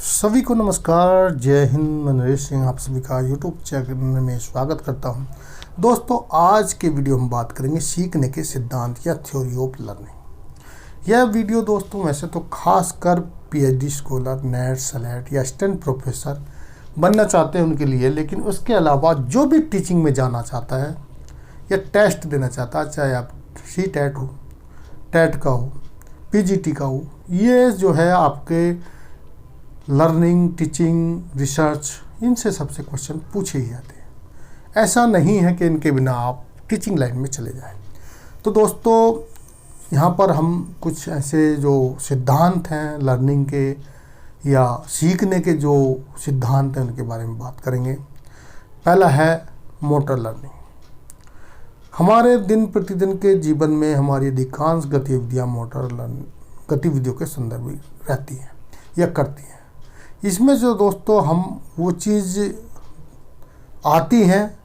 सभी को नमस्कार, जय हिंद। मैं नरेश सिंह आप सभी का यूट्यूब चैनल में स्वागत करता हूं। दोस्तों, आज के वीडियो हम बात करेंगे सीखने के सिद्धांत या थ्योरी ऑफ लर्निंग। यह वीडियो दोस्तों वैसे तो खासकर पीएचडी स्कॉलर, नेट, सेलेट या असिस्टेंट प्रोफेसर बनना चाहते हैं उनके लिए, लेकिन उसके अलावा जो भी टीचिंग में जाना चाहता है या टेस्ट देना चाहता है, चाहे आप CTET हो, टेट का हो, PGT का हो, ये जो है आपके लर्निंग, टीचिंग, रिसर्च, इनसे सबसे क्वेश्चन पूछे ही जाते हैं। ऐसा नहीं है कि इनके बिना आप टीचिंग लाइन में चले जाएं। तो दोस्तों, यहाँ पर हम कुछ ऐसे जो सिद्धांत हैं लर्निंग के या सीखने के, जो सिद्धांत हैं उनके बारे में बात करेंगे। पहला है मोटर लर्निंग। हमारे दिन प्रतिदिन के जीवन में हमारी अधिकांश गतिविधियाँ मोटर लर्निंग गतिविधियों के संदर्भ में रहती हैं या करती हैं। इसमें जो दोस्तों हम वो चीज़ आती हैं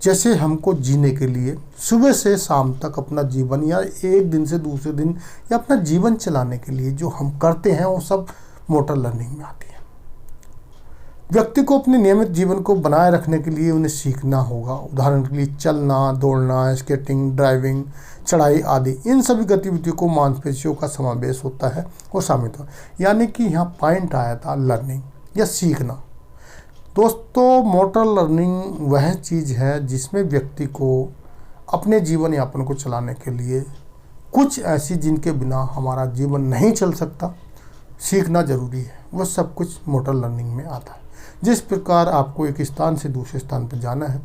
जैसे हमको जीने के लिए सुबह से शाम तक अपना जीवन या एक दिन से दूसरे दिन या अपना जीवन चलाने के लिए जो हम करते हैं, वो सब मोटर लर्निंग में आती है। व्यक्ति को अपने नियमित जीवन को बनाए रखने के लिए उन्हें सीखना होगा। उदाहरण के लिए चलना, दौड़ना, स्केटिंग, ड्राइविंग, चढ़ाई आदि, इन सभी गतिविधियों को मांसपेशियों का समावेश होता है और शामिल होता है। यानी कि यहाँ पॉइंट आया था लर्निंग या सीखना। दोस्तों, मोटर लर्निंग वह चीज़ है जिसमें व्यक्ति को अपने जीवन यापन को चलाने के लिए कुछ ऐसी जिनके बिना हमारा जीवन नहीं चल सकता, सीखना ज़रूरी है। वह सब कुछ मोटर लर्निंग में आता है। जिस प्रकार आपको एक स्थान से दूसरे स्थान पर जाना है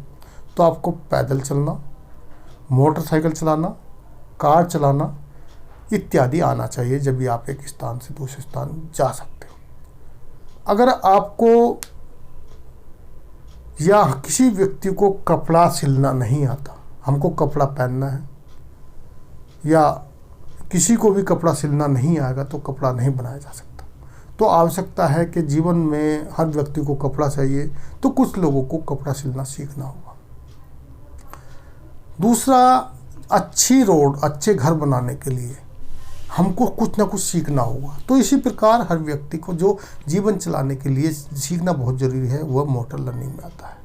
तो आपको पैदल चलना, मोटरसाइकिल चलाना, कार चलाना इत्यादि आना चाहिए, जब भी आप एक स्थान से दूसरे स्थान जा सकते हो। अगर आपको या किसी व्यक्ति को कपड़ा सिलना नहीं आता, हमको कपड़ा पहनना है, या किसी को भी कपड़ा सिलना नहीं आएगा तो कपड़ा नहीं बनाया जा सकता। तो आवश्यकता है कि जीवन में हर व्यक्ति को कपड़ा चाहिए, तो कुछ लोगों को कपड़ा सिलना सीखना होगा। दूसरा, अच्छी रोड, अच्छे घर बनाने के लिए हमको कुछ ना कुछ सीखना होगा। तो इसी प्रकार हर व्यक्ति को जो जीवन चलाने के लिए सीखना बहुत ज़रूरी है, वह मोटर लर्निंग में आता है।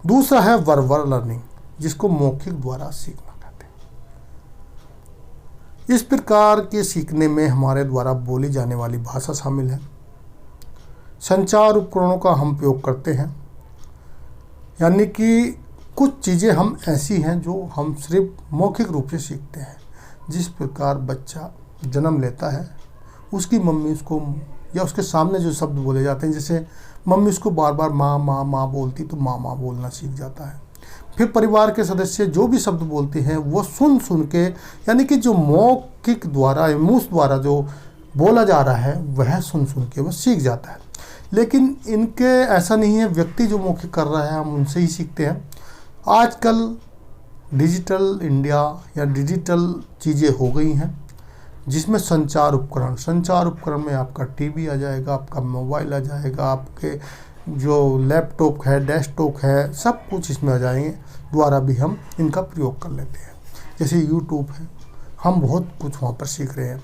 दूसरा है वर्बल लर्निंग, जिसको मौखिक द्वारा सीखना कहते हैं। इस प्रकार के सीखने में हमारे द्वारा बोली जाने वाली भाषा शामिल है। संचार उपकरणों का हम प्रयोग करते हैं, यानी कि कुछ चीज़ें हम ऐसी हैं जो हम सिर्फ मौखिक रूप से सीखते हैं। जिस प्रकार बच्चा जन्म लेता है, उसकी मम्मी उसको या उसके सामने जो शब्द बोले जाते हैं, जैसे मम्मी उसको बार बार माँ माँ माँ बोलती तो माँ माँ बोलना सीख जाता है। फिर परिवार के सदस्य जो भी शब्द बोलते हैं वो सुन सुन के, यानी कि जो मौखिक द्वारा, मुँह द्वारा जो बोला जा रहा है वह सुन सुन के वह सीख जाता है। लेकिन इनके ऐसा नहीं है, व्यक्ति जो मौखिक कर रहा है हम उनसे ही सीखते हैं। आजकल डिजिटल इंडिया या डिजिटल चीज़ें हो गई हैं, जिसमें संचार उपकरण में आपका टीवी आ जाएगा, आपका मोबाइल आ जाएगा, आपके जो लैपटॉप है, डेस्कटॉप है, सब कुछ इसमें आ जाएंगे। द्वारा भी हम इनका प्रयोग कर लेते हैं। जैसे यूट्यूब है, हम बहुत कुछ वहाँ पर सीख रहे हैं।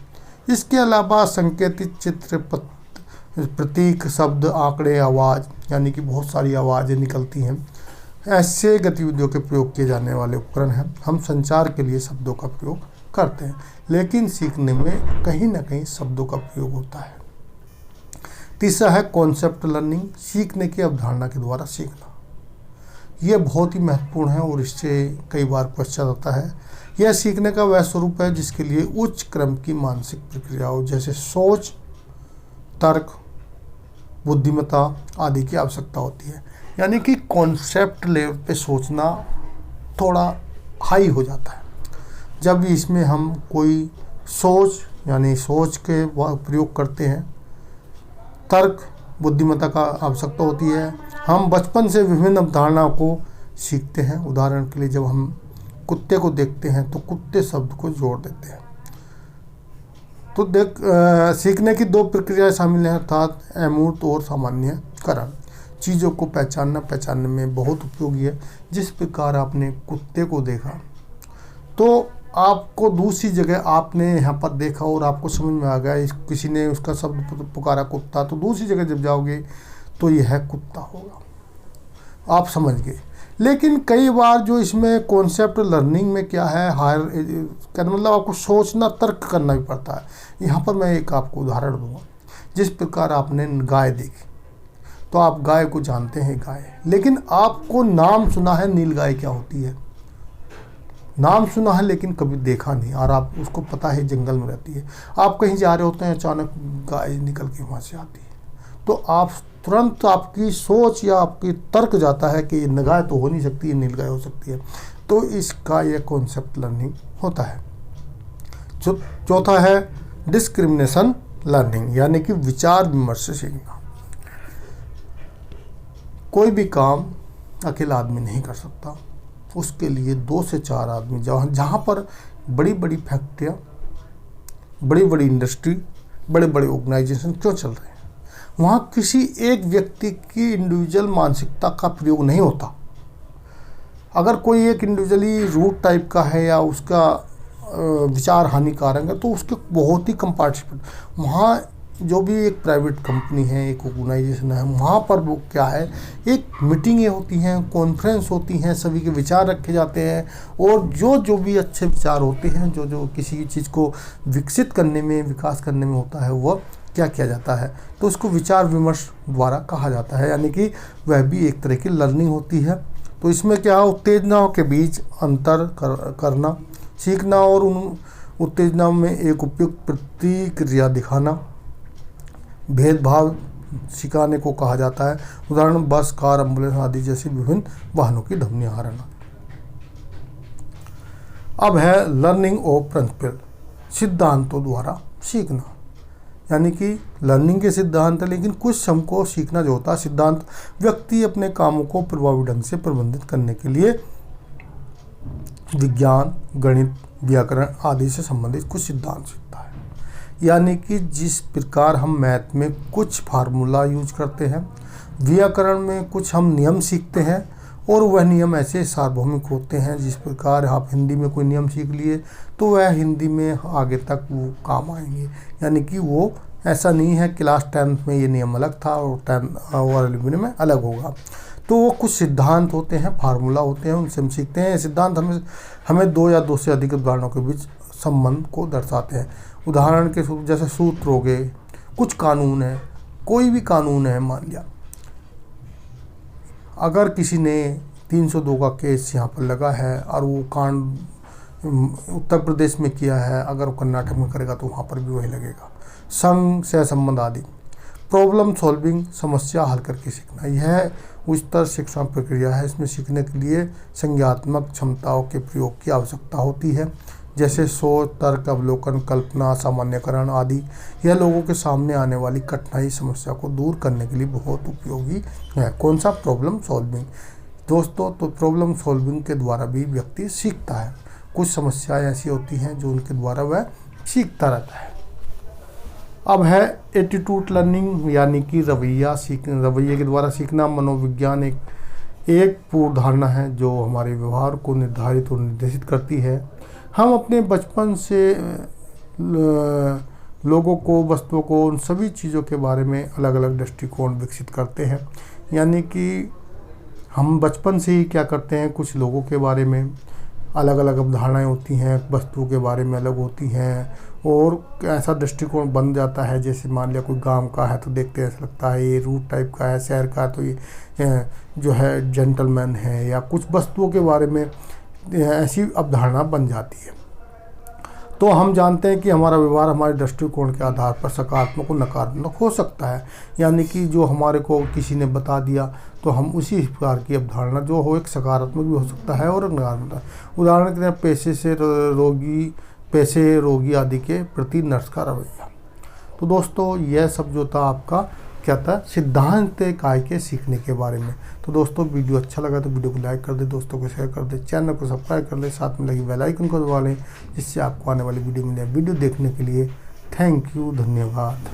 इसके अलावा संकेतित चित्र, प्रतीक, शब्द, आंकड़े, आवाज़, यानी कि बहुत सारी आवाज़ें निकलती हैं। ऐसे गतिविधियों के प्रयोग किए जाने वाले उपकरण हैं। हम संचार के लिए शब्दों का प्रयोग करते हैं, लेकिन सीखने में कहीं ना कहीं शब्दों का प्रयोग होता है। तीसरा है कॉन्सेप्ट लर्निंग, सीखने की अवधारणा के द्वारा सीखना। यह बहुत ही महत्वपूर्ण है और इससे कई बार क्वेश्चन आता है। यह सीखने का वह स्वरूप है जिसके लिए उच्च क्रम की मानसिक प्रक्रियाओं जैसे सोच, तर्क, बुद्धिमत्ता आदि की आवश्यकता होती है। यानी कि कॉन्सेप्ट लेवल पे सोचना थोड़ा हाई हो जाता है। जब भी इसमें हम कोई सोच, यानी सोच के प्रयोग करते हैं, तर्क, बुद्धिमत्ता का आवश्यकता होती है। हम बचपन से विभिन्न अवधारणाओं को सीखते हैं। उदाहरण के लिए जब हम कुत्ते को देखते हैं तो कुत्ते शब्द को जोड़ देते हैं। तो सीखने की दो प्रक्रियाएं शामिल हैं, अर्थात अमूर्त और सामान्यकरण। चीज़ों को पहचानने में बहुत उपयोगी है। जिस प्रकार आपने कुत्ते को देखा तो आपको दूसरी जगह आपने यहाँ पर देखा और आपको समझ में आ गया, किसी ने उसका शब्द पुकारा कुत्ता, तो दूसरी जगह जब जाओगे तो यह है कुत्ता होगा, आप समझ गए। लेकिन कई बार जो इसमें कॉन्सेप्ट लर्निंग में क्या है, हायर कहने मतलब आपको सोचना, तर्क करना भी पड़ता है। यहाँ पर मैं एक आपको उदाहरण दूंगा। जिस प्रकार आपने गाय देखी तो आप गाय को जानते हैं गाय, लेकिन आपको नाम सुना है नीलगाय क्या होती है, नाम सुना है लेकिन कभी देखा नहीं, और आप उसको पता है जंगल में रहती है। आप कहीं जा रहे होते हैं, अचानक गाय निकल के वहाँ से आती है, तो आप तुरंत आपकी सोच या आपकी तर्क जाता है कि ये गाय तो हो नहीं सकती, ये नीलगाय हो सकती है। तो इसका यह कॉन्सेप्ट लर्निंग होता है। चौथा है डिस्क्रिमिनेशन लर्निंग, यानी कि विचार विमर्श से सीखना। कोई भी काम अकेला आदमी नहीं कर सकता, उसके लिए 2 से 4 आदमी, जहाँ पर बड़ी बड़ी फैक्ट्रियाँ, बड़ी बड़ी इंडस्ट्री, बड़े बड़े ऑर्गेनाइजेशन क्यों चल रहे हैं, वहाँ किसी एक व्यक्ति की इंडिविजुअल मानसिकता का प्रयोग नहीं होता। अगर कोई एक इंडिविजुअली रूट टाइप का है या उसका विचार हानिकारक है, तो उसके बहुत ही कम पार्टिसिपेट, वहाँ जो भी एक प्राइवेट कंपनी है, एक ऑर्गेनाइजेशन है, वहाँ पर वो क्या है, एक मीटिंगें होती हैं, कॉन्फ्रेंस होती हैं, सभी के विचार रखे जाते हैं, और जो भी अच्छे विचार होते हैं, जो किसी चीज़ को विकसित करने में, विकास करने में होता है, वह क्या किया जाता है, तो उसको विचार विमर्श द्वारा कहा जाता है, यानी कि वह भी एक तरह की लर्निंग होती है। तो इसमें क्या है, उत्तेजनाओं के बीच अंतर करना सीखना, और उन उत्तेजनाओं में एक उपयुक्त प्रतिक्रिया दिखाना, भेदभाव सिखाने को कहा जाता है। उदाहरण बस, कार, एम्बुलेंस आदि जैसी विभिन्न वाहनों की ध्वनि आहरण। अब है लर्निंग ऑफ प्रिंसिपल, सिद्धांतों द्वारा सीखना, यानी कि लर्निंग के सिद्धांत, लेकिन कुछ हमको सीखना जो होता है सिद्धांत, व्यक्ति अपने कामों को प्रभावी ढंग से प्रबंधित करने के लिए विज्ञान, गणित, व्याकरण आदि से संबंधित कुछ सिद्धांत सीखता है। यानी कि जिस प्रकार हम मैथ में कुछ फार्मूला यूज करते हैं, व्याकरण में कुछ हम नियम सीखते हैं, और वह नियम ऐसे सार्वभौमिक होते हैं, जिस प्रकार आप हिंदी में कोई नियम सीख लिए तो वह हिंदी में आगे तक वो काम आएंगे। यानी कि वो ऐसा नहीं है क्लास 10th में ये नियम अलग था और 10 और 11 में अलग होगा। तो वो कुछ सिद्धांत होते हैं, फार्मूला होते हैं, उनसे हम सीखते हैं। सिद्धांत हमें 2 या 2 से अधिक उदाहरणों के बीच संबंध को दर्शाते हैं। उदाहरण के जैसे सूत्र हो गए, कुछ कानून है, कोई भी कानून है, मान लिया अगर किसी ने 302 का केस यहाँ पर लगा है और वो कांड उत्तर प्रदेश में किया है, अगर वो कर्नाटक में करेगा तो वहाँ पर भी वही लगेगा। संघ, सहसंबंध आदि। प्रॉब्लम सॉल्विंग, समस्या हल करके सीखना, यह उच्चतर शिक्षा प्रक्रिया है। इसमें सीखने के लिए संज्ञानात्मक क्षमताओं के प्रयोग की आवश्यकता होती है, जैसे सोच, तर्क, अवलोकन, कल्पना, सामान्यकरण आदि। यह लोगों के सामने आने वाली कठिनाई समस्या को दूर करने के लिए बहुत उपयोगी है। कौन सा? Problem solving. दोस्तों, तो प्रॉब्लम सॉल्विंग के द्वारा भी व्यक्ति सीखता है। कुछ समस्याएं ऐसी होती हैं जो उनके द्वारा वह सीखता रहता है। अब है एटीट्यूड लर्निंग, यानी कि रवैये के द्वारा सीखना। मनोविज्ञान एक पूर्व धारणा है जो हमारे व्यवहार को निर्धारित और निर्देशित करती है। हम अपने बचपन से लोगों को, वस्तुओं को, उन सभी चीज़ों के बारे में अलग अलग दृष्टिकोण विकसित करते हैं। यानी कि हम बचपन से ही क्या करते हैं, कुछ लोगों के बारे में अलग अलग अवधारणाएं होती हैं, वस्तुओं के बारे में अलग होती हैं, और ऐसा दृष्टिकोण बन जाता है। जैसे मान लिया कोई गांव का है तो देखते हैं ऐसा लगता है ये रूट टाइप का है, शहर का तो ये जो है जेंटलमैन है, या कुछ वस्तुओं के बारे में ऐसी अवधारणा बन जाती है। तो हम जानते हैं कि हमारा व्यवहार हमारे दृष्टिकोण के आधार पर सकारात्मक और नकारात्मक हो सकता है। यानी कि जो हमारे को किसी ने बता दिया तो हम उसी प्रकार की अवधारणा जो हो, एक सकारात्मक भी हो सकता है और नकारात्मक। उदाहरण के लिए पैसे, रोगी आदि के प्रति नर्स का रवैया। तो दोस्तों, यह सब जो था आपका क्या था, सिद्धांत काय के सीखने के बारे में। तो दोस्तों, वीडियो अच्छा लगा तो वीडियो को लाइक कर दे, दोस्तों को शेयर कर दे, चैनल को सब्सक्राइब कर ले, साथ में लगी बेल आइकन को दबा लें, जिससे आपको आने वाली वीडियो मिले। वीडियो देखने के लिए थैंक यू, धन्यवाद।